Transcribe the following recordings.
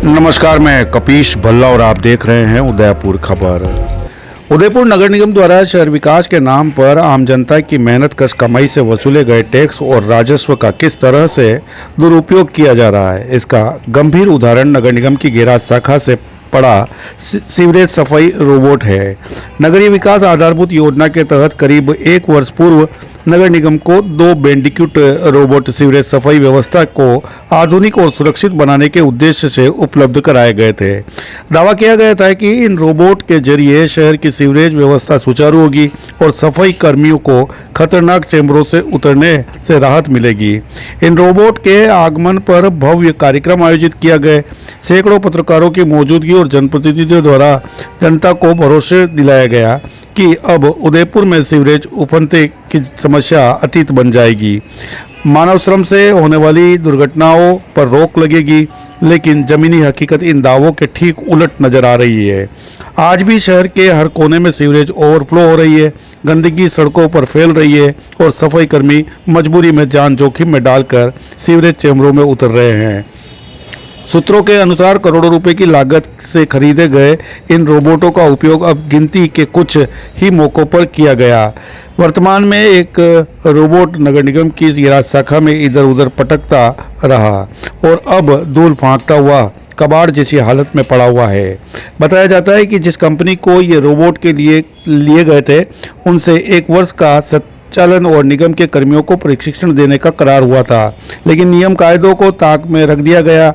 नमस्कार, मैं कपीश भल्ला और आप देख रहे हैं उदयपुर खबर। उदयपुर नगर निगम द्वारा शहर विकास के नाम पर आम जनता की मेहनत कश कमाई से वसूले गए टैक्स और राजस्व का किस तरह से दुरुपयोग किया जा रहा है, इसका गंभीर उदाहरण नगर निगम की गेराज शाखा से पड़ा सीवरेज सफाई रोबोट है। नगरीय विकास आधारभूत योजना के तहत करीब 1 वर्ष पूर्व नगर निगम को 2 बेंडिक्यूट रोबोट सीवरेज सफाई व्यवस्था को आधुनिक और सुरक्षित बनाने के उद्देश्य से उपलब्ध कराए गए थे। दावा किया गया था कि इन रोबोट के जरिए शहर की सीवरेज व्यवस्था सुचारू होगी और सफाई कर्मियों को खतरनाक चैम्बरों से उतरने से राहत मिलेगी। इन रोबोट के आगमन पर भव्य कार्यक्रम आयोजित किया गया। सैकड़ों पत्रकारों की मौजूदगी और जनप्रतिनिधियों द्वारा जनता को भरोसे दिलाया गया कि अब उदयपुर में सीवरेज उफनते की समस्या अतीत बन जाएगी। मानव श्रम से होने वाली दुर्घटनाओं पर रोक लगेगी, लेकिन जमीनी हकीकत इन दावों के ठीक उलट नजर आ रही है। आज भी शहर के हर कोने में सीवरेज ओवरफ्लो हो रही है, गंदगी सड़कों पर फैल रही है और सफाई कर्मी मजबूरी में जान जोखिम में डालकर सीवरेज चैम्बरों में उतर रहे हैं। सूत्रों के अनुसार करोड़ों रुपए की लागत से खरीदे गए इन रोबोटों का उपयोग अब गिनती के कुछ ही मौकों पर किया गया। वर्तमान में एक रोबोट नगर निगम की गेराज शाखा में इधर उधर पटकता रहा और अब धूल फांकता हुआ कबाड़ जैसी हालत में पड़ा हुआ है। बताया जाता है कि जिस कंपनी को ये रोबोट के लिए गए थे, उनसे 1 वर्ष का संचालन और निगम के कर्मियों को प्रशिक्षण देने का करार हुआ था, लेकिन नियम कायदों को ताक में रख दिया गया।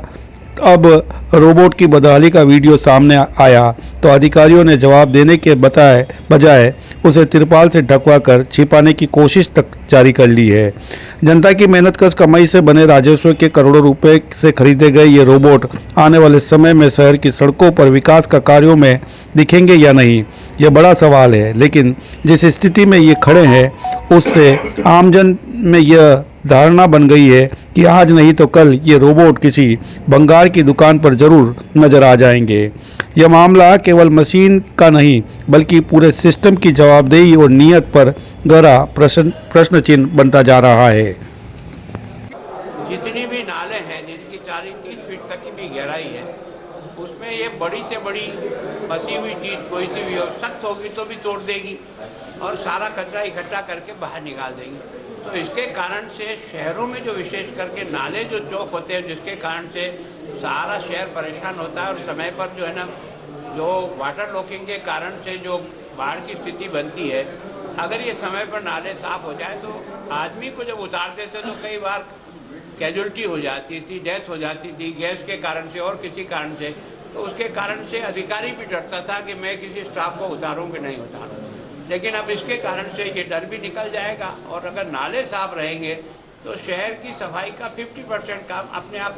अब रोबोट की बदहाली का वीडियो सामने आया तो अधिकारियों ने जवाब देने के बजाय उसे तिरपाल से ढकवाकर छिपाने की कोशिश तक जारी कर ली है। जनता की मेहनतकश कमाई से बने राजस्व के करोड़ों रुपए से खरीदे गए ये रोबोट आने वाले समय में शहर की सड़कों पर विकास का कार्यों में दिखेंगे या नहीं, यह बड़ा सवाल है। लेकिन जिस स्थिति में ये खड़े हैं, उससे आमजन में यह धारणा बन गई है कि आज नहीं तो कल ये रोबोट किसी भंगार की दुकान पर जरूर नजर आ जाएंगे। यह मामला केवल मशीन का नहीं, बल्कि पूरे सिस्टम की जवाबदेही और नीयत पर गहरा प्रश्न चिन्ह बनता जा रहा है। जितनी भी नाले हैं जिनकी 40-30 फीट तक की भी गहराई है, उसमें ये बड़ी से बड़ी फंसी हुई चीज़ कोई सी भी हो, सख्त होगी तो भी तोड़ देगी और सारा कचरा इकट्ठा करके बाहर निकाल देंगी। तो इसके कारण से शहरों में जो विशेष करके नाले जो चौक होते हैं, जिसके कारण से सारा शहर परेशान होता है और समय पर जो है ना, जो वाटर लॉकिंग के कारण से जो बाढ़ की स्थिति बनती है, अगर ये समय पर नाले साफ हो जाए तो आदमी को जब उतारते थे तो कई बार कैजुअल्टी हो जाती थी, डेथ हो जाती थी गैस के कारण से और किसी कारण से। तो उसके कारण से अधिकारी भी डरता था कि मैं किसी स्टाफ को उतारूं कि नहीं उतारूं। लेकिन अब इसके कारण से ये डर भी निकल जाएगा और अगर नाले साफ रहेंगे तो शहर की सफाई का 50% काम अपने आप